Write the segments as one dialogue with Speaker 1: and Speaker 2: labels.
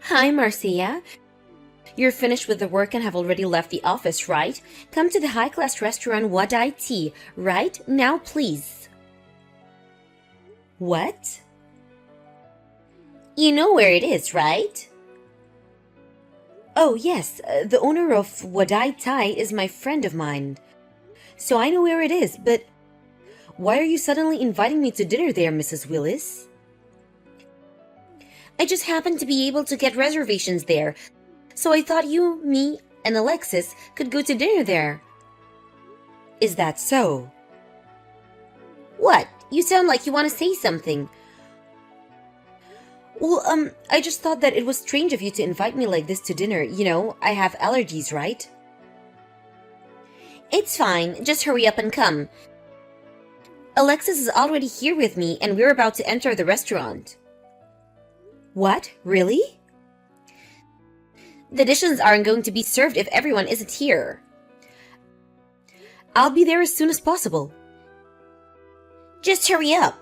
Speaker 1: Hi, Marcia. You're finished with the work and have already left the office, right? Come to the high-class restaurant Wadai Tea right now, please. What? You know where it is, right? Oh, yes. The owner of Wadai Thai is my friend of mine. So I know where it is, but why are you suddenly inviting me to dinner there, Mrs. Willis? I just happened to be able to get reservations there, so I thought you, me, and Alexis could go to dinner there. Is that so? What? You sound like you want to say something. Well, I just thought that it was strange of you to invite me like this to dinner. You know, I have allergies, right? It's fine. Just hurry up and come. Alexis is already here with me, and we're about to enter the restaurant. What? Really? The dishes aren't going to be served if everyone isn't here. I'll be there as soon as possible. Just hurry up.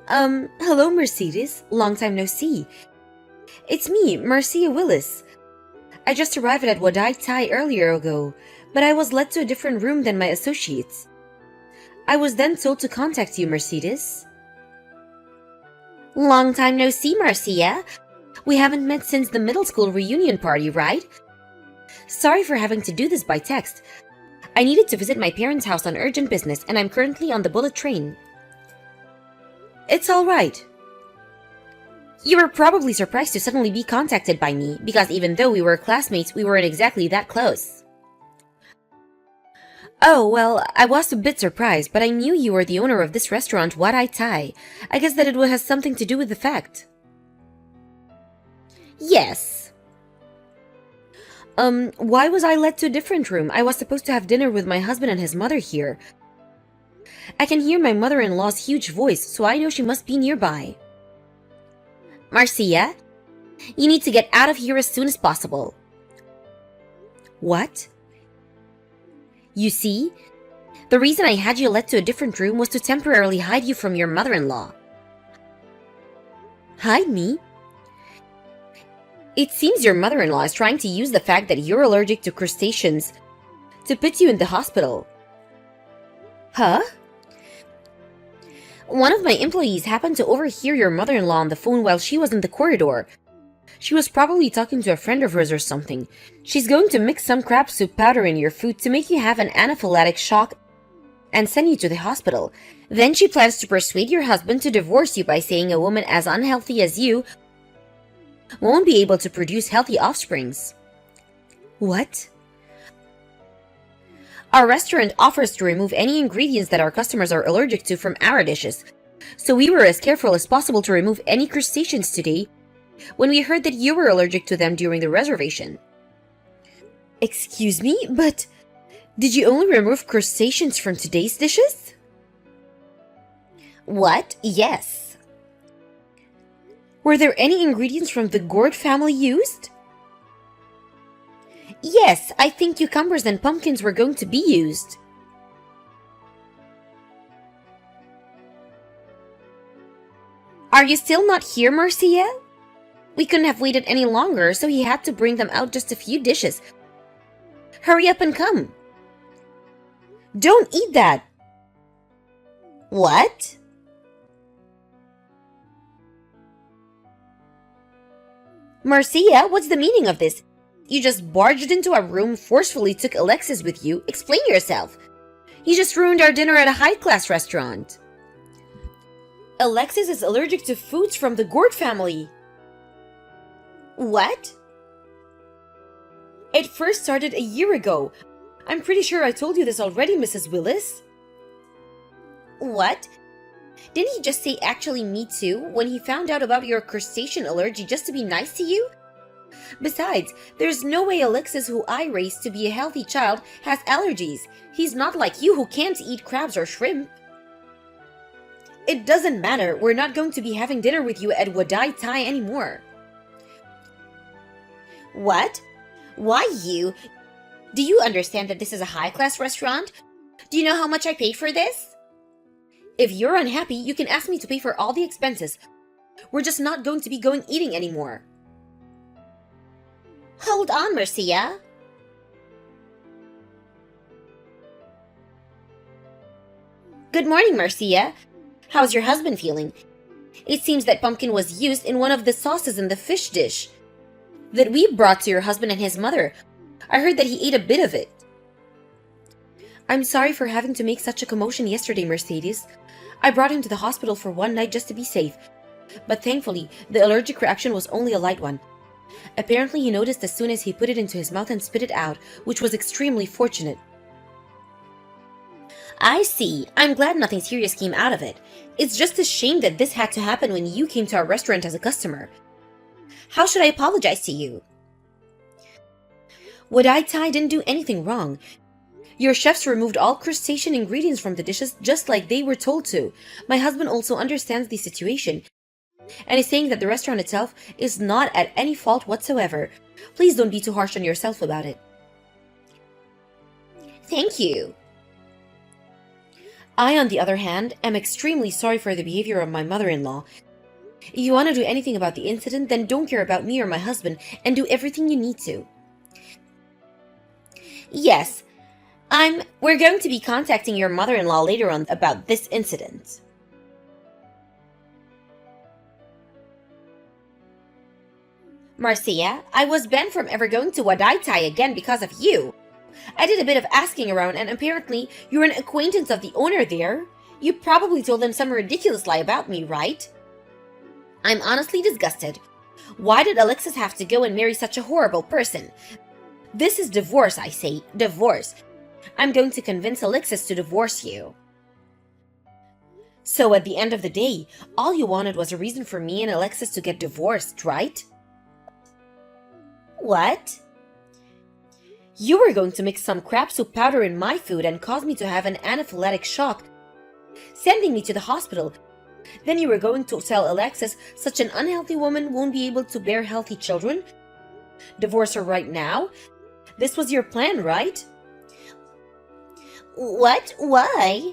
Speaker 1: Hello, Mercedes. Long time no see. It's me, Marcia Willis. I just arrived at Wadai Thai earlier ago, but I was led to a different room than my associates. I was then told to contact you, Mercedes. Long time no see, Marcia. We haven't met since the middle school reunion party, right? Sorry for having to do this by text. I needed to visit my parents' house on urgent business, and I'm currently on the bullet train. It's all right. You were probably surprised to suddenly be contacted by me, because even though we were classmates, we weren't exactly that close. Oh, well, I was a bit surprised, but I knew you were the owner of this restaurant, Wadai Thai. I guess that it has something to do with the fact. Yes. Why was I led to a different room? I was supposed to have dinner with my husband and his mother here. I can hear my mother-in-law's huge voice, so I know she must be nearby. Marcia, you need to get out of here as soon as possible. What? You see, the reason I had you led to a different room was to temporarily hide you from your mother-in-law. Hide me? It seems your mother-in-law is trying to use the fact that you're allergic to crustaceans to put you in the hospital. Huh? One of my employees happened to overhear your mother-in-law on the phone while she was in the corridor. She was probably talking to a friend of hers or something. She's going to mix some crab soup powder in your food to make you have an anaphylactic shock and send you to the hospital. Then she plans to persuade your husband to divorce you by saying a woman as unhealthy as you won't be able to produce healthy offsprings. What? Our restaurant offers to remove any ingredients that our customers are allergic to from our dishes, so we were as careful as possible to remove any crustaceans today when we heard that you were allergic to them during the reservation. Excuse me, but did you only remove crustaceans from today's dishes? What? Yes. Were there any ingredients from the gourd family used? Yes, I think cucumbers and pumpkins were going to be used. Are you still not here, Marcia? We couldn't have waited any longer, so he had to bring them out just a few dishes. Hurry up and come. Don't eat that. What? Marcia, what's the meaning of this? You just barged into our room, forcefully took Alexis with you. Explain yourself. You just ruined our dinner at a high-class restaurant. Alexis is allergic to foods from the gourd family. What? It first started a year ago. I'm pretty sure I told you this already, Mrs. Willis. What? Didn't he just say actually me too when he found out about your crustacean allergy just to be nice to you? Besides, there's no way Alexis, who I raised to be a healthy child, has allergies. He's not like you who can't eat crabs or shrimp. It doesn't matter. We're not going to be having dinner with you at Wadai Thai anymore. What? Why you? Do you understand that this is a high-class restaurant? Do you know how much I paid for this? If you're unhappy, you can ask me to pay for all the expenses. We're just not going to be going eating anymore. Hold on, Marcia. Good morning, Marcia. How's your husband feeling? It seems that pumpkin was used in one of the sauces in the fish dish that we brought to your husband and his mother. I heard that he ate a bit of it. I'm sorry for having to make such a commotion yesterday, Mercedes. I brought him to the hospital for one night just to be safe. But thankfully, the allergic reaction was only a light one. Apparently, he noticed as soon as he put it into his mouth and spit it out, which was extremely fortunate. I see. I'm glad nothing serious came out of it. It's just a shame that this had to happen when you came to our restaurant as a customer. How should I apologize to you? Wadai Tai didn't do anything wrong. Your chefs removed all crustacean ingredients from the dishes just like they were told to. My husband also understands the situation and is saying that the restaurant itself is not at any fault whatsoever. Please don't be too harsh on yourself about it. Thank you. I, on the other hand, am extremely sorry for the behavior of my mother-in-law. If you want to do anything about the incident, then don't care about me or my husband and do everything you need to. Yes, we're going to be contacting your mother-in-law later on about this incident. Marcia, I was banned from ever going to Wadai Tai again because of you. I did a bit of asking around and apparently you're an acquaintance of the owner there. You probably told them some ridiculous lie about me, right? I'm honestly disgusted. Why did Alexis have to go and marry such a horrible person? This is divorce, I say. Divorce. I'm going to convince Alexis to divorce you. So at the end of the day, all you wanted was a reason for me and Alexis to get divorced, right? What? You were going to mix some crab soup powder in my food and cause me to have an anaphylactic shock, sending me to the hospital. Then you were going to tell Alexis such an unhealthy woman won't be able to bear healthy children? Divorce her right now? This was your plan, right? What? Why?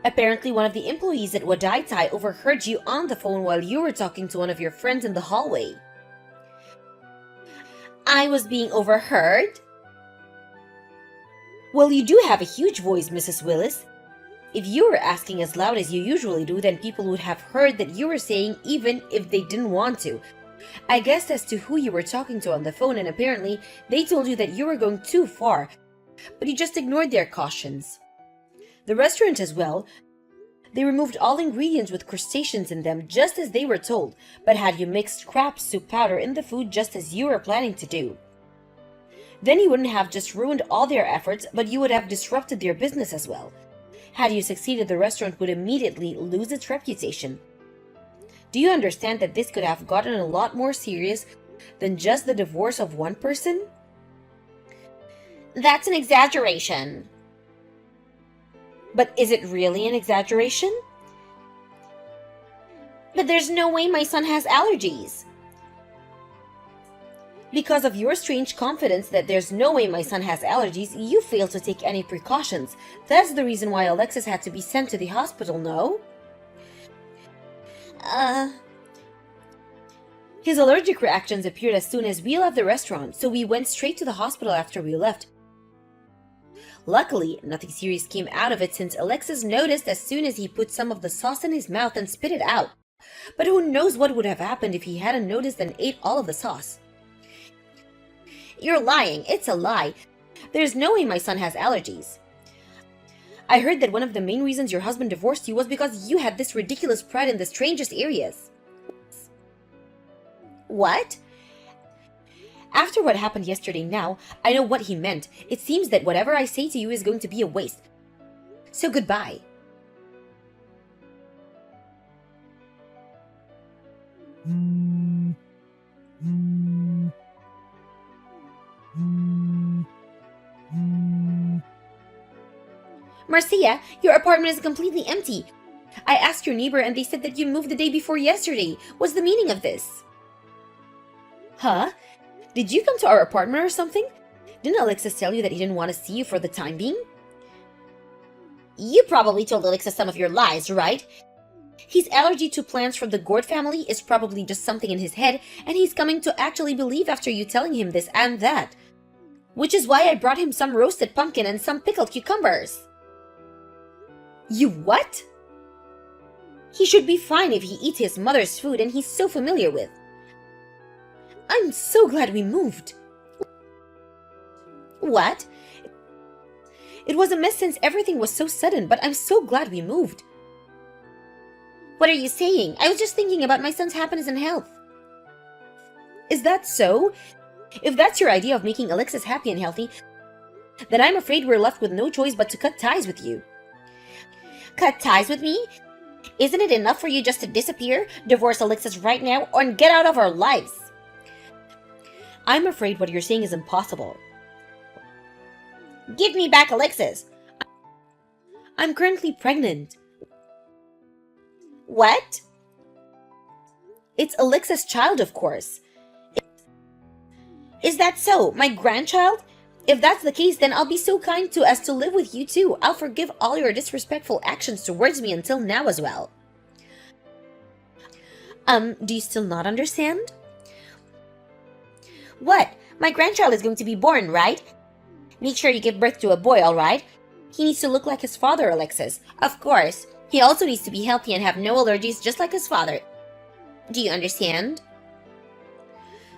Speaker 1: Apparently, one of the employees at Wadai Tai overheard you on the phone while you were talking to one of your friends in the hallway. I was being overheard? Well, you do have a huge voice, Mrs. Willis. If you were asking as loud as you usually do, then people would have heard that you were saying even if they didn't want to. I guessed as to who you were talking to on the phone, and apparently they told you that you were going too far, but you just ignored their cautions. The restaurant as well. They removed all ingredients with crustaceans in them just as they were told, but had you mixed crab soup powder in the food just as you were planning to do. Then you wouldn't have just ruined all their efforts, but you would have disrupted their business as well. Had you succeeded, the restaurant would immediately lose its reputation. Do you understand that this could have gotten a lot more serious than just the divorce of one person? That's an exaggeration. But is it really an exaggeration? But there's no way my son has allergies. Because of your strange confidence that there's no way my son has allergies, you failed to take any precautions. That's the reason why Alexis had to be sent to the hospital, no? His allergic reactions appeared as soon as we left the restaurant, so we went straight to the hospital after we left. Luckily, nothing serious came out of it since Alexis noticed as soon as he put some of the sauce in his mouth and spit it out. But who knows what would have happened if he hadn't noticed and ate all of the sauce. You're lying. It's a lie. There's no way my son has allergies. I heard that one of the main reasons your husband divorced you was because you had this ridiculous pride in the strangest areas. What? After what happened yesterday now, I know what he meant. It seems that whatever I say to you is going to be a waste. So goodbye. Marcia, your apartment is completely empty. I asked your neighbor and they said that you moved the day before yesterday. What's the meaning of this? Huh? Did you come to our apartment or something? Didn't Alexis tell you that he didn't want to see you for the time being? You probably told Alexa some of your lies, right? His allergy to plants from the gourd family is probably just something in his head, and he's coming to actually believe after you telling him this and that. Which is why I brought him some roasted pumpkin and some pickled cucumbers. You what? He should be fine if he eats his mother's food and he's so familiar with. I'm so glad we moved. What? It was a mess since everything was so sudden, but I'm so glad we moved. What are you saying? I was just thinking about my son's happiness and health. Is that so? If that's your idea of making Alexis happy and healthy, then I'm afraid we're left with no choice but to cut ties with you. Cut ties with me? Isn't it enough for you just to disappear, divorce Alexis right now, or get out of our lives? I'm afraid what you're saying is impossible. Give me back Alexis. I'm currently pregnant. What? It's Alexis' child, of course. Is that so? My grandchild? If that's the case, then I'll be so kind as to live with you too. I'll forgive all your disrespectful actions towards me until now as well. Do you still not understand? What? My grandchild is going to be born, right? Make sure you give birth to a boy, alright? He needs to look like his father, Alexis. Of course. He also needs to be healthy and have no allergies just like his father. Do you understand?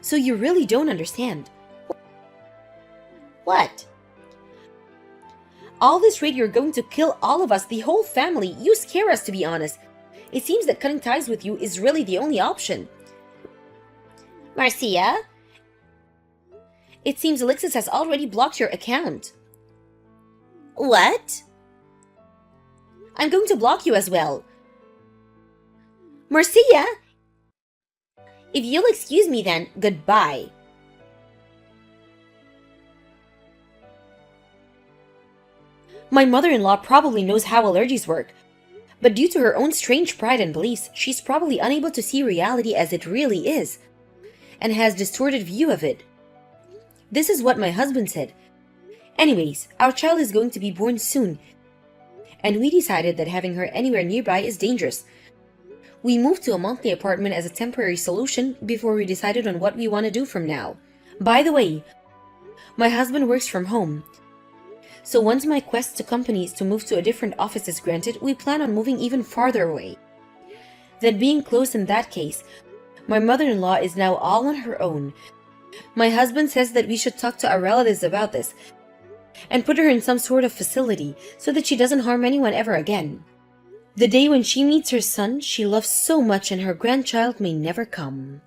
Speaker 1: So you really don't understand. What? All this rate you're going to kill all of us, the whole family. You scare us, to be honest. It seems that cutting ties with you is really the only option. Marcia? It seems Alexis has already blocked your account. What? I'm going to block you as well. Marcia? If you'll excuse me then, goodbye. My mother-in-law probably knows how allergies work, but due to her own strange pride and beliefs, she's probably unable to see reality as it really is, and has distorted view of it. This is what my husband said. Anyways, our child is going to be born soon, and we decided that having her anywhere nearby is dangerous. We moved to a monthly apartment as a temporary solution before we decided on what we want to do from now. By the way, my husband works from home, so once my quest to companies to move to a different office is granted, we plan on moving even farther away. That being close in that case, my mother-in-law is now all on her own. My husband says that we should talk to our relatives about this and put her in some sort of facility so that she doesn't harm anyone ever again. The day when she meets her son she loves so much and her grandchild may never come.